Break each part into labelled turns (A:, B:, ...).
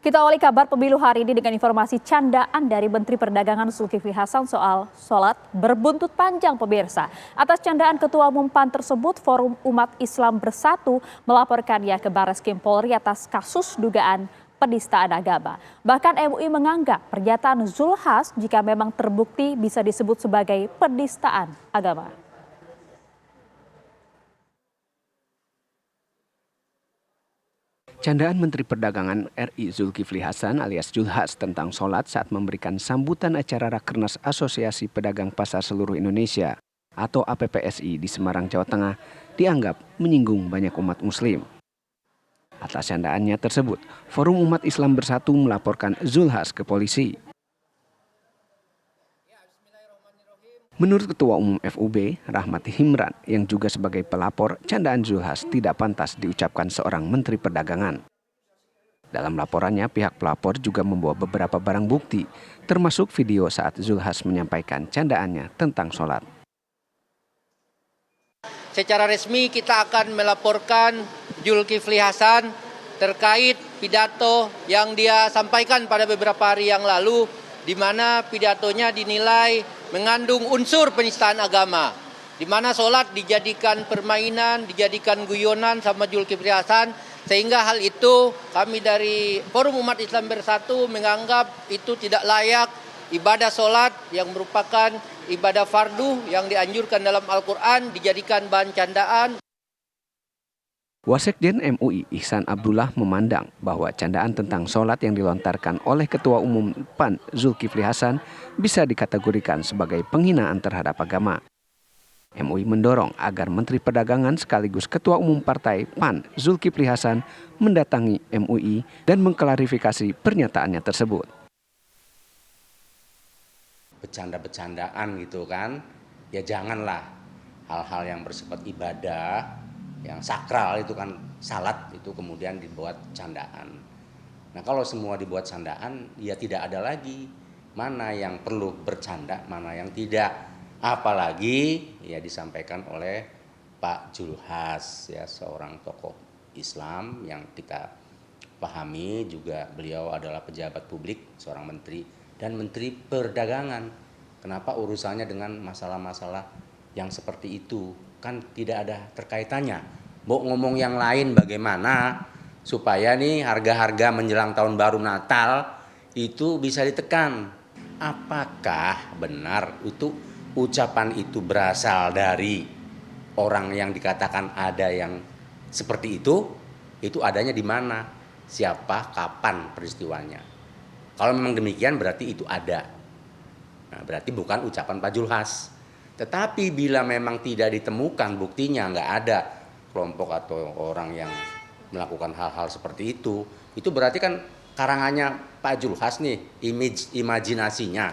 A: Kita awali kabar pemilu hari ini dengan informasi candaan dari Menteri Perdagangan Zulkifli Hasan soal sholat berbuntut panjang pemirsa. Atas candaan Ketua Umum PAN tersebut, Forum Umat Islam Bersatu melaporkannya ke Barreskrim Polri atas kasus dugaan penistaan agama. Bahkan MUI menganggap pernyataan Zulkifli Hasan jika memang terbukti bisa disebut sebagai penistaan agama.
B: Candaan Menteri Perdagangan RI Zulkifli Hasan alias Zulhas tentang sholat saat memberikan sambutan acara Rakernas Asosiasi Pedagang Pasar Seluruh Indonesia atau APPSI di Semarang, Jawa Tengah dianggap menyinggung banyak umat muslim. Atas candaannya tersebut, Forum Umat Islam Bersatu melaporkan Zulhas ke polisi. Menurut Ketua Umum FUB, Rahmat Himran, yang juga sebagai pelapor, candaan Zulhas tidak pantas diucapkan seorang Menteri Perdagangan. Dalam laporannya, pihak pelapor juga membawa beberapa barang bukti, termasuk video saat Zulhas menyampaikan candaannya tentang sholat.
C: Secara resmi kita akan melaporkan Zulkifli Hasan terkait pidato yang dia sampaikan pada beberapa hari yang lalu, di mana pidatonya dinilai mengandung unsur penistaan agama, di mana sholat dijadikan permainan, dijadikan guyonan sama Zulkifli Hasan, sehingga hal itu kami dari Forum Umat Islam Bersatu menganggap itu tidak layak. Ibadah sholat yang merupakan ibadah fardu yang dianjurkan dalam Al-Quran dijadikan bahan candaan.
B: Wasekjen MUI Ihsan Abdullah memandang bahwa candaan tentang sholat yang dilontarkan oleh Ketua Umum PAN Zulkifli Hasan bisa dikategorikan sebagai penghinaan terhadap agama. MUI mendorong agar Menteri Perdagangan sekaligus Ketua Umum Partai PAN Zulkifli Hasan mendatangi MUI dan mengklarifikasi pernyataannya tersebut.
D: Bercanda-bercandaan gitu kan, ya janganlah hal-hal yang bersifat ibadah, yang sakral itu kan salat itu kemudian dibuat candaan. Nah kalau semua dibuat candaan ya tidak ada lagi mana yang perlu bercanda, mana yang tidak. Apalagi ya disampaikan oleh Pak Zulhas ya, seorang tokoh Islam yang kita pahami juga beliau adalah pejabat publik, seorang menteri dan Menteri Perdagangan. Kenapa urusannya dengan masalah-masalah yang seperti itu? Kan tidak ada terkaitannya. Mau ngomong yang lain bagaimana supaya nih harga-harga menjelang tahun baru Natal itu bisa ditekan. Apakah benar itu ucapan itu berasal dari orang yang dikatakan ada yang seperti itu? Itu adanya di mana? Siapa? Kapan peristiwanya? Kalau memang demikian berarti itu ada. Nah, berarti bukan ucapan Pak Zulhas. Tetapi bila memang tidak ditemukan buktinya, nggak ada kelompok atau orang yang melakukan hal-hal seperti itu berarti kan karangannya Pak Zulhas nih, imajinasinya.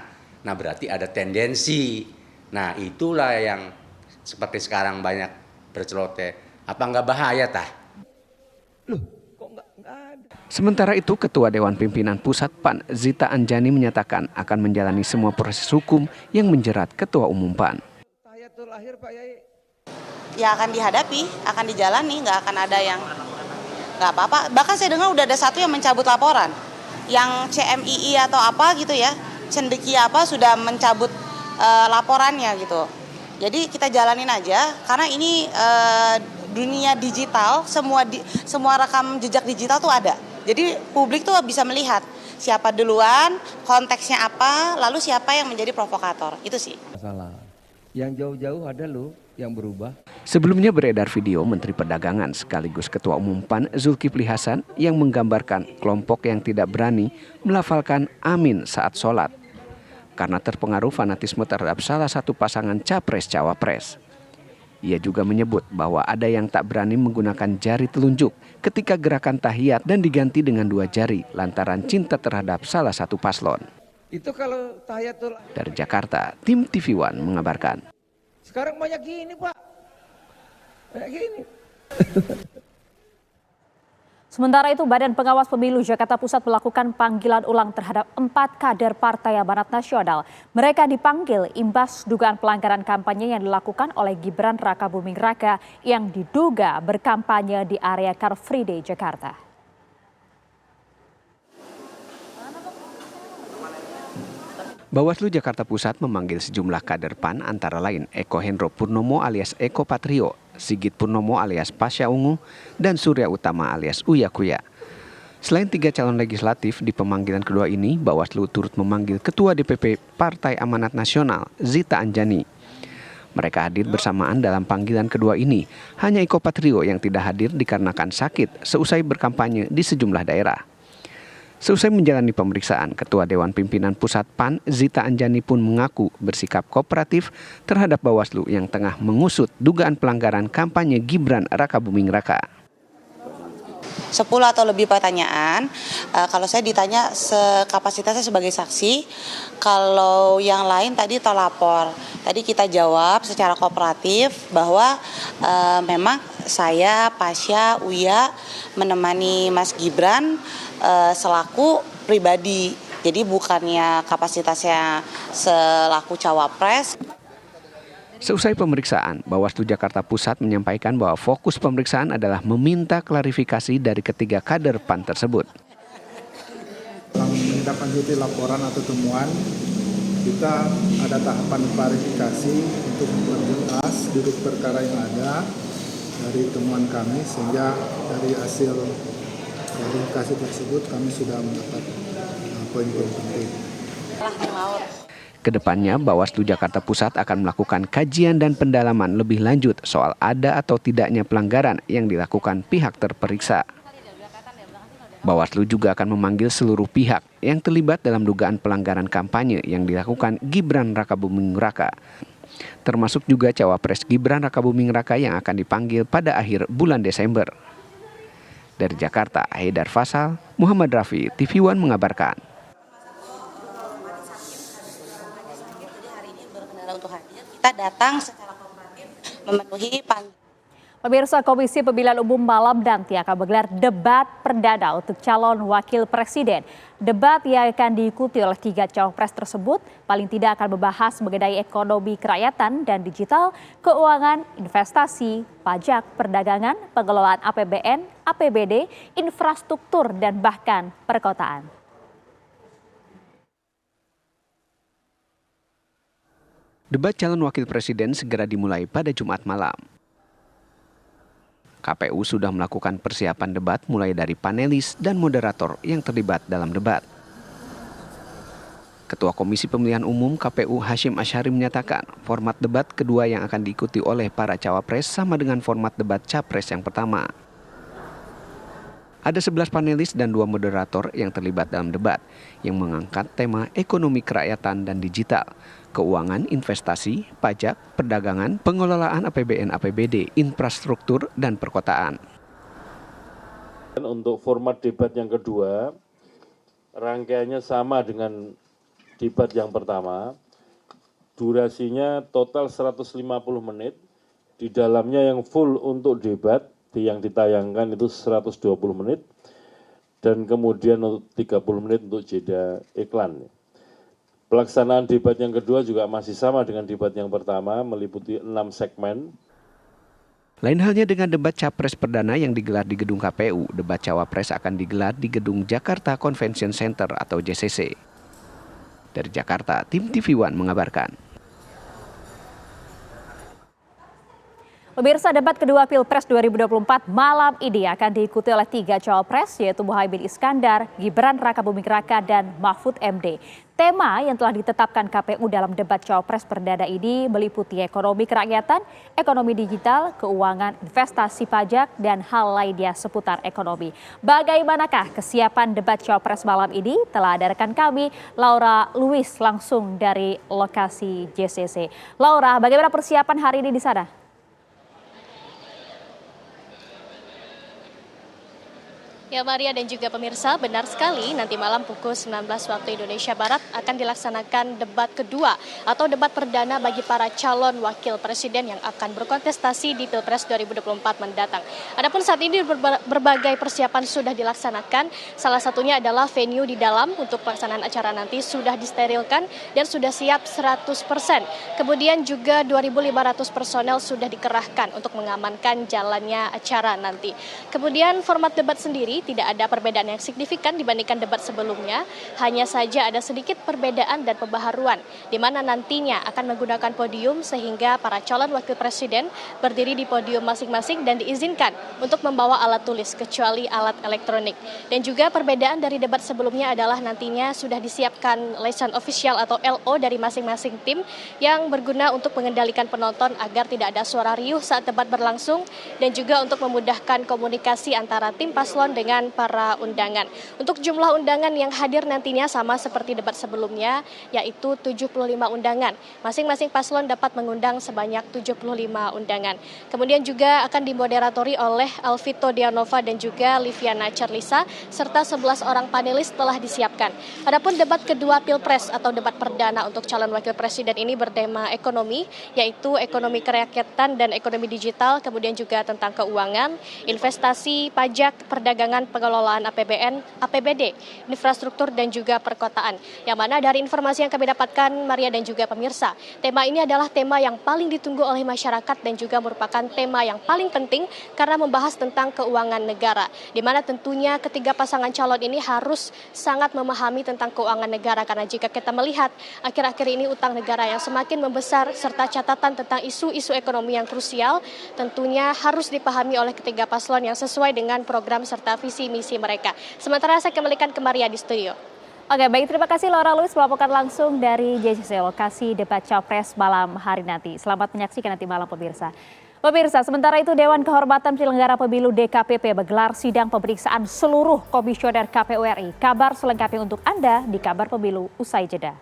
D: Nah berarti ada tendensi. Nah itulah yang seperti sekarang banyak berceloteh. Apa nggak bahaya tah?
B: Loh, kok nggak ada? Sementara itu, Ketua Dewan Pimpinan Pusat PAN Zita Anjani menyatakan akan menjalani semua proses hukum yang menjerat Ketua Umum PAN.
E: Ya akan dihadapi, akan dijalani, nggak akan ada yang nggak apa-apa. Bahkan saya dengar udah ada satu yang mencabut laporan, yang CMII atau apa gitu ya, cendekia apa sudah mencabut laporannya gitu. Jadi kita jalanin aja, karena ini dunia digital, semua rekam jejak digital tuh ada. Jadi publik tuh bisa melihat siapa duluan, konteksnya apa, lalu siapa yang menjadi provokator. Itu sih.
F: Masalah. Yang jauh-jauh ada loh yang berubah.
B: Sebelumnya beredar video Menteri Perdagangan sekaligus Ketua Umum PAN Zulkifli Hasan yang menggambarkan kelompok yang tidak berani melafalkan amin saat sholat karena terpengaruh fanatisme terhadap salah satu pasangan capres-cawapres. Ia juga menyebut bahwa ada yang tak berani menggunakan jari telunjuk ketika gerakan tahiyat dan diganti dengan 2 jari lantaran cinta terhadap salah satu paslon.
F: Itu kalau tahiyatul.
B: Dari Jakarta, tim TV One mengabarkan.
F: Sekarang banyak gini Pak, banyak gini.
A: Sementara itu, Badan Pengawas Pemilu Jakarta Pusat melakukan panggilan ulang terhadap 4 kader Partai Amanat Nasional. Mereka dipanggil imbas dugaan pelanggaran kampanye yang dilakukan oleh Gibran Rakabuming Raka yang diduga berkampanye di area Car Free Day Jakarta.
B: Bawaslu Jakarta Pusat memanggil sejumlah kader PAN antara lain Eko Hendro Purnomo alias Eko Patrio, Sigit Purnomo alias Pasha Ungu, dan Surya Utama alias Uya Kuya. Selain 3 calon legislatif, di pemanggilan kedua ini Bawaslu turut memanggil Ketua DPP Partai Amanat Nasional, Zita Anjani. Mereka hadir bersamaan dalam panggilan kedua ini. Hanya Eko Patrio yang tidak hadir dikarenakan sakit seusai berkampanye di sejumlah daerah. Seusai menjalani pemeriksaan, Ketua Dewan Pimpinan Pusat PAN, Zita Anjani pun mengaku bersikap kooperatif terhadap Bawaslu yang tengah mengusut dugaan pelanggaran kampanye Gibran Rakabuming Raka.
E: 10 atau lebih pertanyaan, kalau saya ditanya kapasitasnya sebagai saksi, kalau yang lain tadi terlapor. Tadi kita jawab secara kooperatif bahwa memang saya, Pasha, Uya menemani Mas Gibran selaku pribadi. Jadi bukannya kapasitasnya selaku cawapres.
B: Seusai pemeriksaan, Bawaslu Jakarta Pusat menyampaikan bahwa fokus pemeriksaan adalah meminta klarifikasi dari ketiga kader PAN tersebut.
G: Dalam menindaklanjuti laporan atau temuan, kita ada tahapan klarifikasi untuk memperjelas duduk perkara yang ada dari temuan kami, sehingga dari hasil klarifikasi tersebut kami sudah mendapat poin-poin penting.
B: Kedepannya, Bawaslu Jakarta Pusat akan melakukan kajian dan pendalaman lebih lanjut soal ada atau tidaknya pelanggaran yang dilakukan pihak terperiksa. Bawaslu juga akan memanggil seluruh pihak yang terlibat dalam dugaan pelanggaran kampanye yang dilakukan Gibran Rakabuming Raka, termasuk juga cawapres Gibran Rakabuming Raka yang akan dipanggil pada akhir bulan Desember. Dari Jakarta, Haidar Fasal, Muhammad Rafi, TV One mengabarkan.
E: Untuk hadir, kita datang secara kooperatif memenuhi panggilan.
A: Pemirsa, Komisi Pemilihan Umum malam nanti akan menggelar debat perdana untuk calon wakil presiden. Debat yang akan diikuti oleh 3 cawapres tersebut paling tidak akan membahas mengenai ekonomi kerakyatan dan digital, keuangan, investasi, pajak, perdagangan, pengelolaan APBN, APBD, infrastruktur, dan bahkan perkotaan.
B: Debat calon wakil presiden segera dimulai pada Jumat malam. KPU sudah melakukan persiapan debat mulai dari panelis dan moderator yang terlibat dalam debat. Ketua Komisi Pemilihan Umum KPU Hashim Asyari menyatakan format debat kedua yang akan diikuti oleh para cawapres sama dengan format debat capres yang pertama. Ada 11 panelis dan 2 moderator yang terlibat dalam debat yang mengangkat tema ekonomi kerakyatan dan digital, keuangan, investasi, pajak, perdagangan, pengelolaan APBN, APBD, infrastruktur, dan perkotaan.
H: Untuk format debat yang kedua, rangkaiannya sama dengan debat yang pertama. Durasinya total 150 menit. Di dalamnya yang full untuk debat, yang ditayangkan itu 120 menit. Dan kemudian 30 menit untuk jeda iklan. Pelaksanaan debat yang kedua juga masih sama dengan debat yang pertama, meliputi 6 segmen.
B: Lain halnya dengan debat capres perdana yang digelar di gedung KPU, debat cawapres akan digelar di gedung Jakarta Convention Center atau JCC. Dari Jakarta, tim TV One mengabarkan.
A: Pemirsa, debat kedua Pilpres 2024 malam ini akan diikuti oleh 3 cawapres, yaitu Muhaimin Iskandar, Gibran Rakabuming Raka, dan Mahfud MD. Tema yang telah ditetapkan KPU dalam debat cawapres perdana ini meliputi ekonomi kerakyatan, ekonomi digital, keuangan, investasi, pajak, dan hal lainnya seputar ekonomi. Bagaimanakah kesiapan debat cawapres malam ini? Telah ada rekan kami, Laura Luis, langsung dari lokasi JCC. Laura, bagaimana persiapan hari ini di sana?
I: Ya Maria dan juga pemirsa, benar sekali nanti malam pukul 19 waktu Indonesia Barat akan dilaksanakan debat kedua atau debat perdana bagi para calon wakil presiden yang akan berkontestasi di Pilpres 2024 mendatang. Adapun saat ini berbagai persiapan sudah dilaksanakan, salah satunya adalah venue di dalam untuk pelaksanaan acara nanti sudah disterilkan dan sudah siap 100%. Kemudian juga 2.500 personel sudah dikerahkan untuk mengamankan jalannya acara nanti. Kemudian format debat sendiri tidak ada perbedaan yang signifikan dibandingkan debat sebelumnya, hanya saja ada sedikit perbedaan dan pembaharuan, di mana nantinya akan menggunakan podium sehingga para calon wakil presiden berdiri di podium masing-masing dan diizinkan untuk membawa alat tulis, kecuali alat elektronik. Dan juga perbedaan dari debat sebelumnya adalah nantinya sudah disiapkan liaison official atau LO dari masing-masing tim yang berguna untuk mengendalikan penonton agar tidak ada suara riuh saat debat berlangsung, dan juga untuk memudahkan komunikasi antara tim paslon dengan para undangan. Untuk jumlah undangan yang hadir nantinya sama seperti debat sebelumnya, yaitu 75 undangan. Masing-masing paslon dapat mengundang sebanyak 75 undangan. Kemudian juga akan dimoderatori oleh Alvito Dianova dan juga Liviana Charlisa, serta 11 orang panelis telah disiapkan. Adapun debat kedua Pilpres atau debat perdana untuk calon wakil presiden ini bertema ekonomi, yaitu ekonomi kerakyatan dan ekonomi digital, kemudian juga tentang keuangan, investasi, pajak, perdagangan, pengelolaan APBN, APBD, infrastruktur, dan juga perkotaan. Yang mana dari informasi yang kami dapatkan, Maria dan juga pemirsa, tema ini adalah tema yang paling ditunggu oleh masyarakat dan juga merupakan tema yang paling penting karena membahas tentang keuangan negara, di mana tentunya ketiga pasangan calon ini harus sangat memahami tentang keuangan negara, karena jika kita melihat akhir-akhir ini utang negara yang semakin membesar serta catatan tentang isu-isu ekonomi yang krusial tentunya harus dipahami oleh ketiga paslon yang sesuai dengan program serta visi misi mereka. Sementara saya kembalikan ke Maria di studio.
A: Oke, baik, terima kasih Laura Louis melaporkan langsung dari JCC lokasi debat Capres malam hari nanti. Selamat menyaksikan nanti malam pemirsa. Pemirsa, sementara itu Dewan Kehormatan Penyelenggara Pemilu DKPP menggelar sidang pemeriksaan seluruh komisioner KPU RI. Kabar selengkapnya untuk Anda di Kabar Pemilu usai jeda.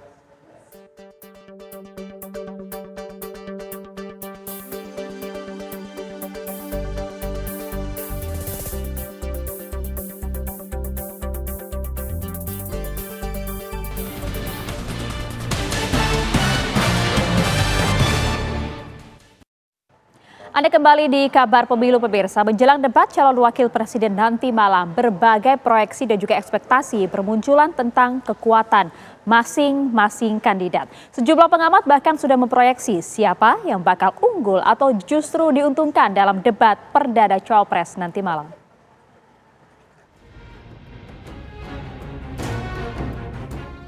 A: Anda kembali di Kabar Pemilu pemirsa. Menjelang debat calon wakil presiden nanti malam, berbagai proyeksi dan juga ekspektasi bermunculan tentang kekuatan masing-masing kandidat. Sejumlah pengamat bahkan sudah memproyeksi siapa yang bakal unggul atau justru diuntungkan dalam debat perdana Cawapres nanti malam.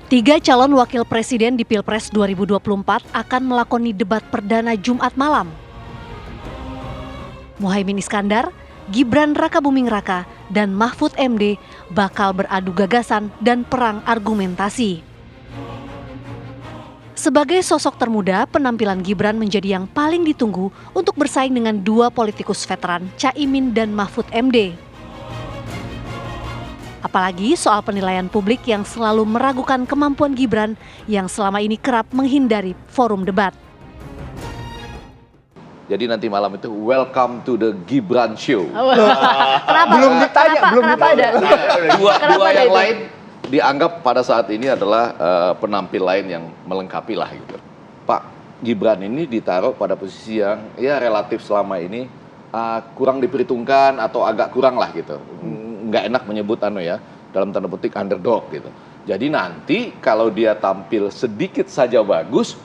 J: Tiga calon wakil presiden di Pilpres 2024 akan melakoni debat perdana Jumat malam. Muhaimin Iskandar, Gibran Rakabuming Raka, dan Mahfud MD bakal beradu gagasan dan perang argumentasi. Sebagai sosok termuda, penampilan Gibran menjadi yang paling ditunggu untuk bersaing dengan dua politikus veteran, Caimin dan Mahfud MD. Apalagi soal penilaian publik yang selalu meragukan kemampuan Gibran yang selama ini kerap menghindari forum debat.
K: Jadi nanti malam itu welcome to the Gibran Show.
F: Kenapa? Belum ditanya.
K: Dua yang lain dianggap pada saat ini adalah penampil lain yang melengkapi lah gitu. Pak Gibran ini ditaruh pada posisi yang ya relatif selama ini kurang diperhitungkan atau agak kurang lah gitu. Nggak enak menyebut dalam tanda petik underdog gitu. Jadi nanti kalau dia tampil sedikit saja bagus,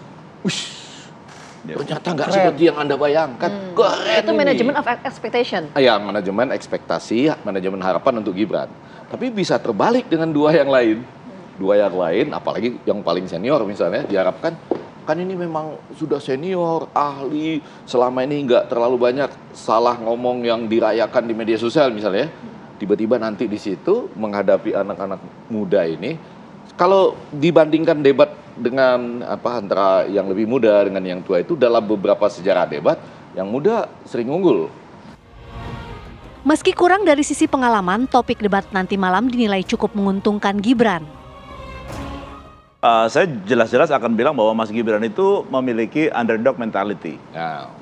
K: ternyata nggak seperti yang Anda bayangkan. Keren
J: itu manajemen of expectation.
K: Ya, manajemen ekspektasi, manajemen harapan untuk Gibran. Tapi bisa terbalik dengan dua yang lain. Dua yang lain, apalagi yang paling senior misalnya, diharapkan kan ini memang sudah senior, ahli, selama ini nggak terlalu banyak salah ngomong yang dirayakan di media sosial misalnya. Tiba-tiba nanti di situ menghadapi anak-anak muda ini, kalau dibandingkan debat dengan antara yang lebih muda dengan yang tua itu, dalam beberapa sejarah debat yang muda sering unggul.
J: Meski kurang dari sisi pengalaman, topik debat nanti malam dinilai cukup menguntungkan Gibran.
L: Saya jelas-jelas akan bilang bahwa Mas Gibran itu memiliki underdog mentality.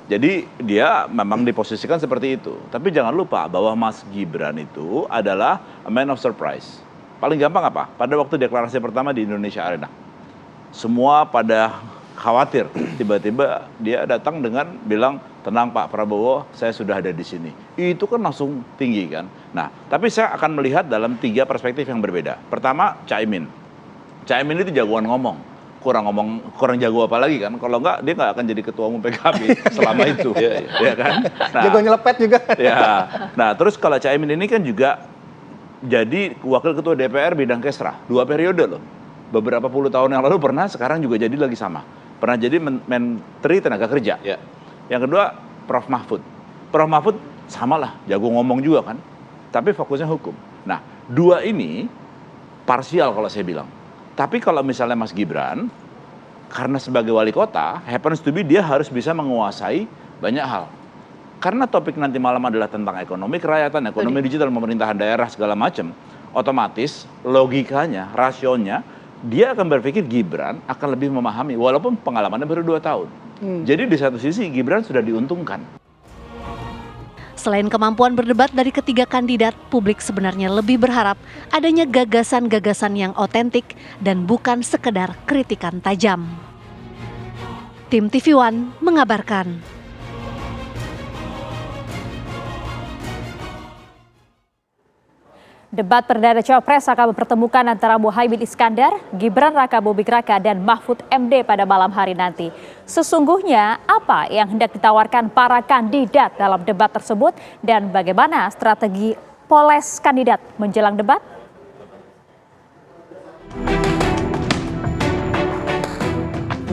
L: Jadi dia memang diposisikan seperti itu. Tapi jangan lupa bahwa Mas Gibran itu adalah a man of surprise. Paling gampang apa? Pada waktu deklarasi pertama di Indonesia Arena. Semua pada khawatir. Tiba-tiba dia datang dengan bilang, tenang Pak Prabowo, saya sudah ada di sini. Itu kan langsung tinggi kan. Nah, tapi saya akan melihat dalam tiga perspektif yang berbeda. Pertama, Caimin. Caimin itu jagoan ngomong. Kurang jago apa lagi kan? Kalau enggak, dia nggak akan jadi ketua umum PKB selama itu. Ya kan? Nah,
F: jago nyelepet juga.
L: Ya. Nah, terus kalau Caimin ini kan juga jadi wakil ketua DPR bidang Kesra 2 periode loh. Beberapa puluh tahun yang lalu pernah, sekarang juga jadi lagi sama. Pernah jadi Menteri Tenaga Kerja.
K: Ya.
L: Yang kedua Prof Mahfud. Prof Mahfud sama lah, jago ngomong juga kan. Tapi fokusnya hukum. Nah, 2 ini parsial kalau saya bilang. Tapi kalau misalnya Mas Gibran, karena sebagai wali kota, happens to be dia harus bisa menguasai banyak hal. Karena topik nanti malam adalah tentang ekonomi kerakyatan, ekonomi digital, pemerintahan daerah, segala macam. Otomatis logikanya, rasionya, dia akan berpikir Gibran akan lebih memahami, walaupun pengalamannya baru 2 tahun. Jadi di satu sisi Gibran sudah diuntungkan.
J: Selain kemampuan berdebat dari ketiga kandidat, publik sebenarnya lebih berharap adanya gagasan-gagasan yang otentik dan bukan sekedar kritikan tajam. Tim TV One mengabarkan.
A: Debat perdana Cawapres akan mempertemukan antara Muhaimin Iskandar, Gibran Rakabuming Raka, dan Mahfud MD pada malam hari nanti. Sesungguhnya apa yang hendak ditawarkan para kandidat dalam debat tersebut dan bagaimana strategi poles kandidat menjelang debat?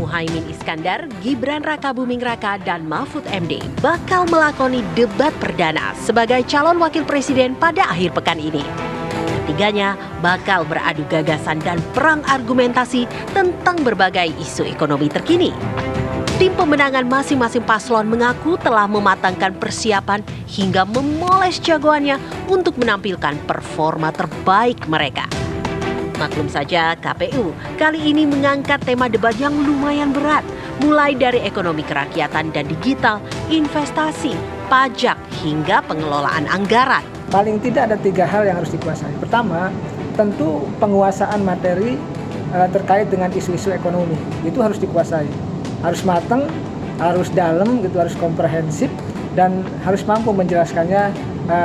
M: Muhaimin Iskandar, Gibran Rakabuming Raka, dan Mahfud MD bakal melakoni debat perdana sebagai calon wakil presiden pada akhir pekan ini. Ketiganya bakal beradu gagasan dan perang argumentasi tentang berbagai isu ekonomi terkini. Tim pemenangan masing-masing paslon mengaku telah mematangkan persiapan hingga memoles jagoannya untuk menampilkan performa terbaik mereka. Maklum saja, KPU kali ini mengangkat tema debat yang lumayan berat, mulai dari ekonomi kerakyatan dan digital, investasi, pajak, hingga pengelolaan anggaran.
F: Paling tidak ada 3 hal yang harus dikuasai. Pertama, tentu penguasaan materi terkait dengan isu-isu ekonomi. Itu harus dikuasai. Harus matang, harus dalam, gitu, harus komprehensif, dan harus mampu menjelaskannya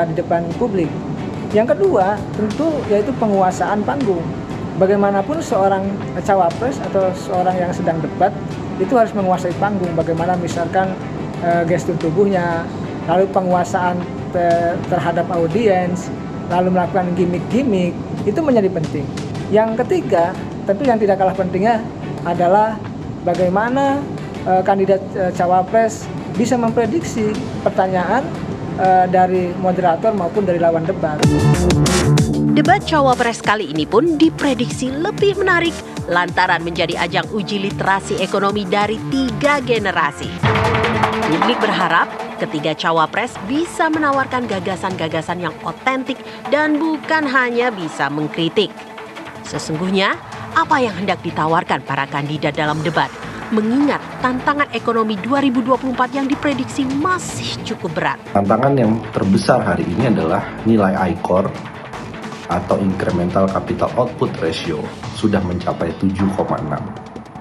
F: di depan publik. Yang kedua, tentu yaitu penguasaan panggung. Bagaimanapun seorang cawapres atau seorang yang sedang debat itu harus menguasai panggung. Bagaimana misalkan gestur tubuhnya, lalu penguasaan terhadap audiens, lalu melakukan gimmick-gimmick, itu menjadi penting. Yang ketiga, tentu yang tidak kalah pentingnya adalah bagaimana kandidat cawapres bisa memprediksi pertanyaan dari moderator maupun dari lawan debat.
M: Debat Cawapres kali ini pun diprediksi lebih menarik lantaran menjadi ajang uji literasi ekonomi dari 3 generasi. Publik berharap ketiga Cawapres bisa menawarkan gagasan-gagasan yang otentik dan bukan hanya bisa mengkritik. Sesungguhnya, apa yang hendak ditawarkan para kandidat dalam debat? Mengingat tantangan ekonomi 2024 yang diprediksi masih cukup berat.
N: Tantangan yang terbesar hari ini adalah nilai ICOR atau Incremental Capital Output Ratio sudah mencapai 7,6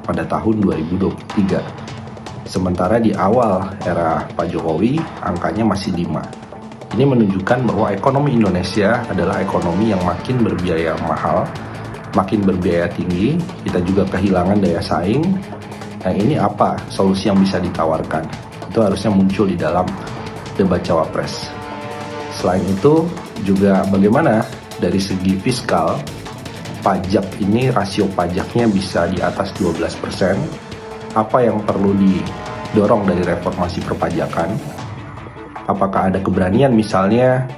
N: pada tahun 2023. Sementara di awal era Pak Jokowi angkanya masih 5. Ini menunjukkan bahwa ekonomi Indonesia adalah ekonomi yang makin berbiaya mahal, makin berbiaya tinggi, kita juga kehilangan daya saing. Nah, ini apa solusi yang bisa ditawarkan? Itu harusnya muncul di dalam debat Cawapres. Selain itu juga bagaimana dari segi fiskal, pajak ini rasio pajaknya bisa di atas 12%. Apa yang perlu didorong dari reformasi perpajakan? Apakah ada keberanian misalnya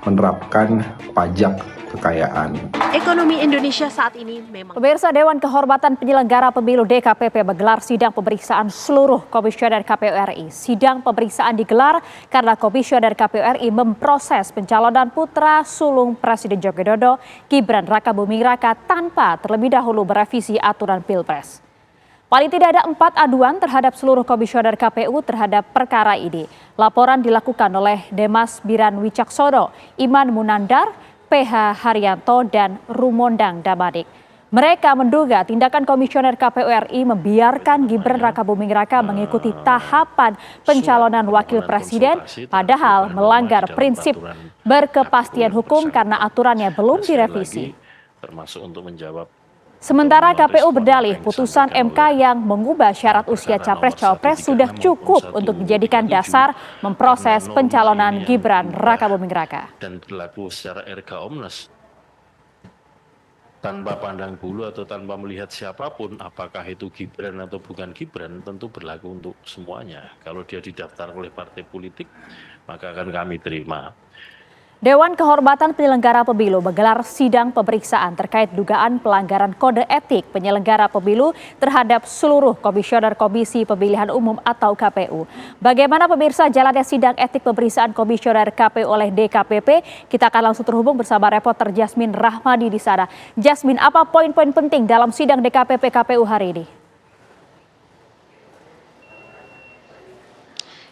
N: menerapkan pajak kekayaan?
M: Ekonomi Indonesia saat ini memang...
A: Pemirsa, Dewan Kehormatan Penyelenggara Pemilu DKPP menggelar sidang pemeriksaan seluruh komisioner KPU RI. Sidang pemeriksaan digelar karena komisioner KPU RI memproses pencalonan putra sulung Presiden Joko Widodo, Gibran Rakabuming Raka, tanpa terlebih dahulu merevisi aturan Pilpres. Paling tidak ada 4 aduan terhadap seluruh komisioner KPU terhadap perkara ini. Laporan dilakukan oleh Demas Biran Wicaksono, Iman Munandar, PH Haryanto, dan Rumondang Damanik. Mereka menduga tindakan komisioner KPU RI membiarkan Gibran Rakabuming Raka mengikuti tahapan pencalonan wakil presiden, padahal melanggar prinsip berkepastian hukum karena aturannya belum direvisi.
O: Termasuk untuk menjawab.
A: Sementara KPU berdalih putusan MK yang mengubah syarat usia capres-cawapres sudah cukup untuk dijadikan dasar memproses pencalonan Gibran Rakabuming Raka.
H: Dan berlaku secara erga omnes tanpa pandang bulu atau tanpa melihat siapapun, apakah itu Gibran atau bukan Gibran, tentu berlaku untuk semuanya. Kalau dia didaftar oleh partai politik, maka akan kami terima.
A: Dewan Kehormatan Penyelenggara Pemilu menggelar sidang pemeriksaan terkait dugaan pelanggaran kode etik penyelenggara pemilu terhadap seluruh komisioner Komisi Pemilihan Umum atau KPU. Bagaimana pemirsa jalannya sidang etik pemeriksaan komisioner KPU oleh DKPP? Kita akan langsung terhubung bersama reporter Jasmine Rahmadi di sana. Jasmine, apa poin-poin penting dalam sidang DKPP KPU hari ini?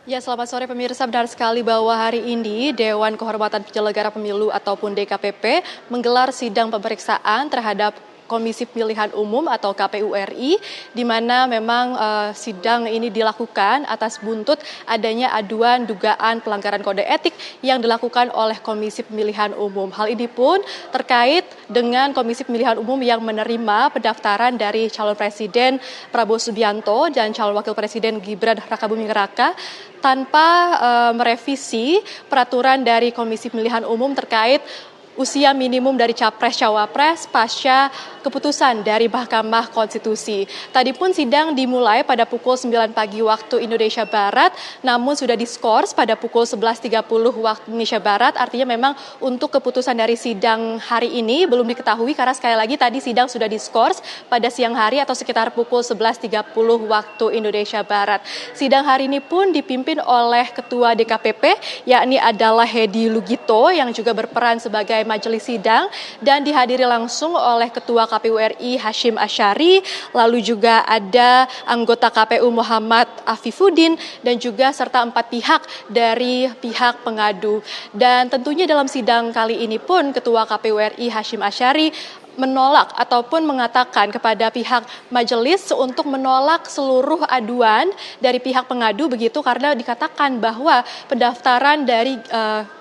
O: Ya, selamat sore pemirsa. Benar sekali bahwa hari ini Dewan Kehormatan Penyelenggara Pemilu ataupun DKPP menggelar sidang pemeriksaan terhadap Komisi Pemilihan Umum atau KPU RI, di mana memang sidang ini dilakukan atas buntut adanya aduan dugaan pelanggaran kode etik yang dilakukan oleh Komisi Pemilihan Umum. Hal ini pun terkait dengan Komisi Pemilihan Umum yang menerima pendaftaran dari calon Presiden Prabowo Subianto dan calon Wakil Presiden Gibran Rakabuming Raka tanpa merevisi peraturan dari Komisi Pemilihan Umum terkait usia minimum dari capres-cawapres pasca keputusan dari Mahkamah Konstitusi. Tadi pun sidang dimulai pada pukul 9 pagi waktu Indonesia Barat, namun sudah diskors pada pukul 11.30 waktu Indonesia Barat. Artinya memang untuk keputusan dari sidang hari ini belum diketahui karena sekali lagi tadi sidang sudah diskors pada siang hari atau sekitar pukul 11.30 waktu Indonesia Barat. Sidang hari ini pun dipimpin oleh Ketua DKPP, yakni adalah Hedi Lugito yang juga berperan sebagai majelis sidang dan dihadiri langsung oleh Ketua KPU RI Hashim Asyari, lalu juga ada anggota KPU Muhammad Afifuddin dan juga serta 4 pihak dari pihak pengadu. Dan tentunya dalam sidang kali ini pun Ketua KPU RI Hashim Asyari menolak ataupun mengatakan kepada pihak majelis untuk menolak seluruh aduan dari pihak pengadu begitu karena dikatakan bahwa pendaftaran dari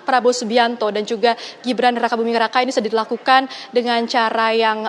O: Prabowo Subianto dan juga Gibran Rakabuming Raka ini sudah dilakukan dengan cara yang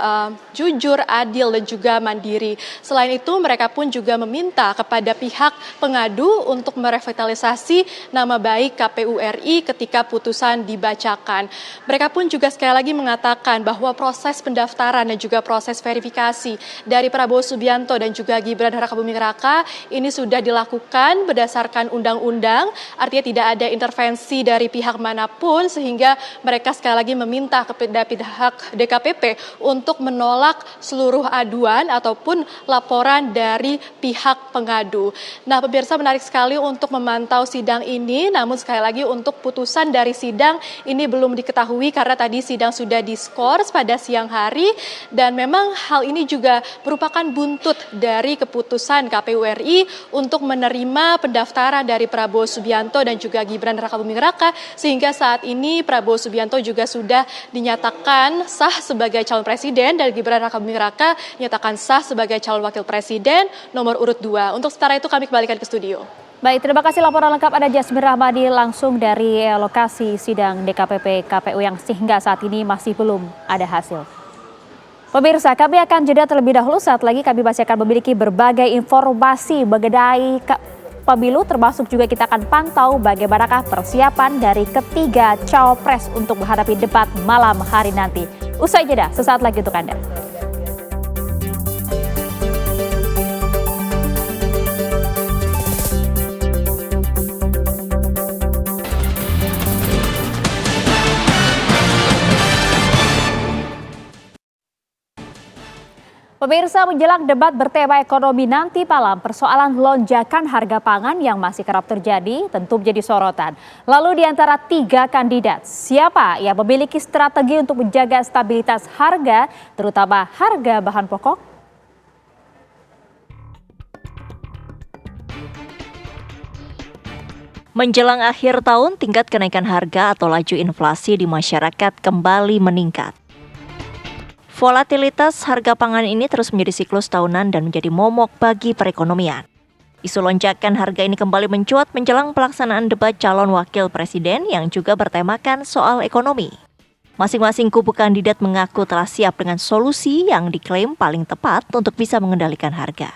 O: jujur, adil dan juga mandiri. Selain itu mereka pun juga meminta kepada pihak pengadu untuk merevitalisasi nama baik KPU RI ketika putusan dibacakan. Mereka pun juga sekali lagi mengatakan bahwa proses pendaftaran dan juga proses verifikasi dari Prabowo Subianto dan juga Gibran Rakabuming Raka ini sudah dilakukan berdasarkan undang-undang, artinya tidak ada intervensi dari pihak manapun sehingga mereka sekali lagi meminta kepada pihak DKPP untuk menolak seluruh aduan ataupun laporan dari pihak pengadu. Nah, pemirsa menarik sekali untuk memantau sidang ini, namun sekali lagi untuk putusan dari sidang ini belum diketahui karena tadi sidang sudah diskors pada siang hari dan memang hal ini juga merupakan buntut dari keputusan KPU RI untuk menerima pendaftaran dari Prabowo Subianto dan juga Gibran Rakabuming Raka sehingga saat ini Prabowo Subianto juga sudah dinyatakan sah sebagai calon presiden dan Gibran Rakabuming Raka dinyatakan sah sebagai calon wakil presiden nomor urut 2. Untuk sementara itu kami kembalikan ke studio.
A: Baik, terima kasih laporan lengkap Anda Jasmine Rahmadi langsung dari lokasi sidang DKPP KPU yang sehingga saat ini masih belum ada hasil. Pemirsa, kami akan jeda terlebih dahulu. Saat lagi kami masih akan memiliki berbagai informasi mengenai pemilu, termasuk juga kita akan pantau bagaimanakah persiapan dari ketiga cawapres untuk menghadapi debat malam hari nanti. Usai jeda, sesaat lagi untuk Anda. Pemirsa, menjelang debat bertema ekonomi nanti malam, persoalan lonjakan harga pangan yang masih kerap terjadi tentu menjadi sorotan. Lalu di antara 3 kandidat, siapa yang memiliki strategi untuk menjaga stabilitas harga, terutama harga bahan pokok?
P: Menjelang akhir tahun, tingkat kenaikan harga atau laju inflasi di masyarakat kembali meningkat. Volatilitas harga pangan ini terus menjadi siklus tahunan dan menjadi momok bagi perekonomian. Isu lonjakan harga ini kembali mencuat menjelang pelaksanaan debat calon wakil presiden yang juga bertemakan soal ekonomi. Masing-masing kubu kandidat mengaku telah siap dengan solusi yang diklaim paling tepat untuk bisa mengendalikan harga.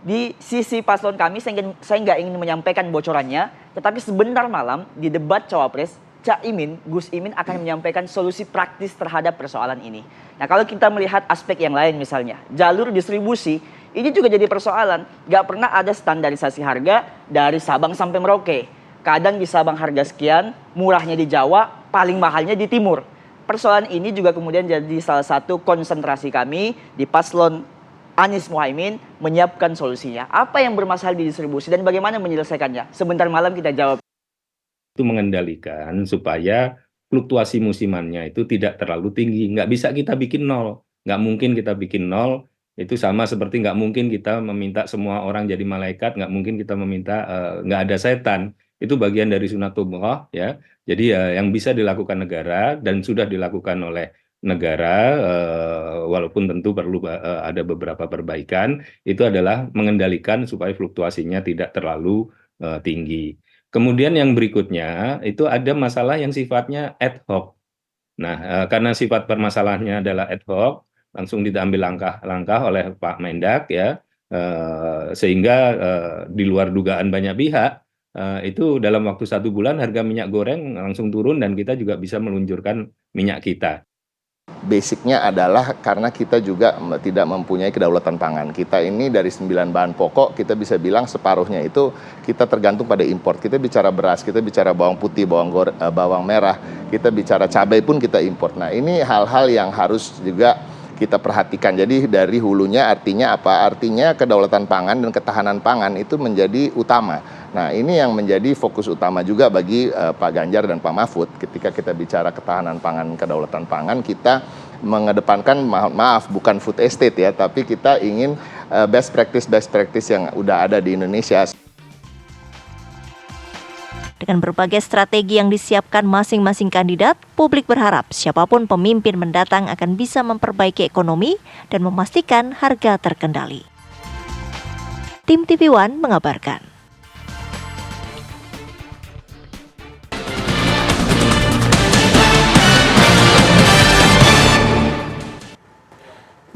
Q: Di sisi paslon kami, saya nggak ingin menyampaikan bocorannya, tetapi sebentar malam di debat Cawapres, Caimin, Gus Imin akan menyampaikan solusi praktis terhadap persoalan ini. Nah, kalau kita melihat aspek yang lain misalnya, jalur distribusi, ini juga jadi persoalan. Nggak pernah ada standarisasi harga dari Sabang sampai Merauke. Kadang di Sabang harga sekian, murahnya di Jawa, paling mahalnya di Timur. Persoalan ini juga kemudian jadi salah satu konsentrasi kami di paslon Anies Muhaimin menyiapkan solusinya. Apa yang bermasalah di distribusi dan bagaimana menyelesaikannya? Sebentar malam kita jawab.
R: Itu mengendalikan supaya fluktuasi musimannya itu tidak terlalu tinggi. Nggak bisa kita bikin nol. Nggak mungkin kita bikin nol. Itu sama seperti nggak mungkin kita meminta semua orang jadi malaikat. Nggak mungkin kita meminta nggak ada setan. Itu bagian dari sunatullah ya. Jadi yang bisa dilakukan negara dan sudah dilakukan oleh negara, walaupun tentu perlu ada beberapa perbaikan, itu adalah mengendalikan supaya fluktuasinya tidak terlalu tinggi. Kemudian yang berikutnya itu ada masalah yang sifatnya ad hoc. Nah, karena sifat permasalahannya adalah ad hoc, langsung diambil langkah-langkah oleh Pak Mendak ya, sehingga di luar dugaan banyak pihak, itu dalam waktu 1 bulan harga minyak goreng langsung turun dan kita juga bisa meluncurkan minyak kita.
K: Basicnya adalah karena kita juga tidak mempunyai kedaulatan pangan. Kita ini dari 9 bahan pokok, kita bisa bilang separuhnya itu kita tergantung pada impor. Kita bicara beras, kita bicara bawang putih, bawang merah, kita bicara cabai pun kita impor. Nah, ini hal-hal yang harus juga kita perhatikan. Jadi dari hulunya artinya apa? Artinya kedaulatan pangan dan ketahanan pangan itu menjadi utama. Nah, ini yang menjadi fokus utama juga bagi Pak Ganjar dan Pak Mahfud. Ketika kita bicara ketahanan pangan, kedaulatan pangan, kita mengedepankan, maaf bukan food estate ya, tapi kita ingin best practice yang udah ada di Indonesia.
P: Dengan berbagai strategi yang disiapkan masing-masing kandidat, publik berharap siapapun pemimpin mendatang akan bisa memperbaiki ekonomi dan memastikan harga terkendali. Tim TV One mengabarkan.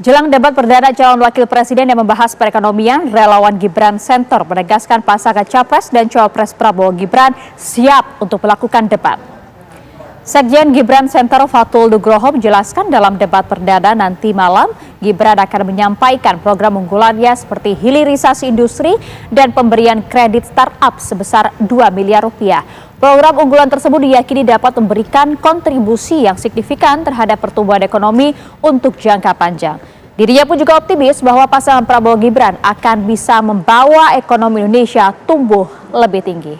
A: Jelang debat perdana calon wakil presiden yang membahas perekonomian, relawan Gibran Center menegaskan pasangan Capres dan Cawapres Prabowo Gibran siap untuk melakukan debat. Sekjen Gibran Center Fatul Nugroho menjelaskan dalam debat perdana nanti malam, Gibran akan menyampaikan program unggulannya seperti hilirisasi industri dan pemberian kredit startup sebesar 2 miliar rupiah. Program unggulan tersebut diyakini dapat memberikan kontribusi yang signifikan terhadap pertumbuhan ekonomi untuk jangka panjang. Dirinya pun juga optimis bahwa pasangan Prabowo Gibran akan bisa membawa ekonomi Indonesia tumbuh lebih tinggi.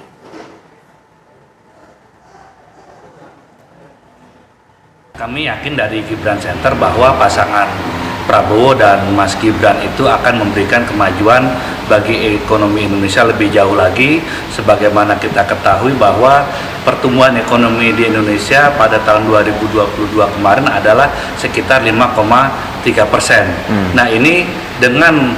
S: Kami yakin dari Gibran Center bahwa pasangan Prabowo dan Mas Gibran itu akan memberikan kemajuan bagi ekonomi Indonesia lebih jauh lagi, sebagaimana kita ketahui bahwa pertumbuhan ekonomi di Indonesia pada tahun 2022 kemarin adalah sekitar 5,3%. Nah, ini dengan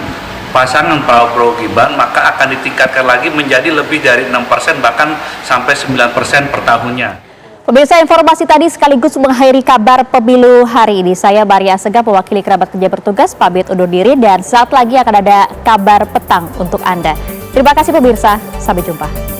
S: pasangan Prabowo Gibran maka akan ditingkatkan lagi menjadi lebih dari 6%, bahkan sampai 9% per tahunnya.
A: Pemirsa, informasi tadi sekaligus mengakhiri kabar pemilu hari ini. Saya Maria Segaf, mewakili kerabat kerja bertugas, pamit undur diri dan saat lagi akan ada kabar petang untuk Anda. Terima kasih pemirsa, sampai jumpa.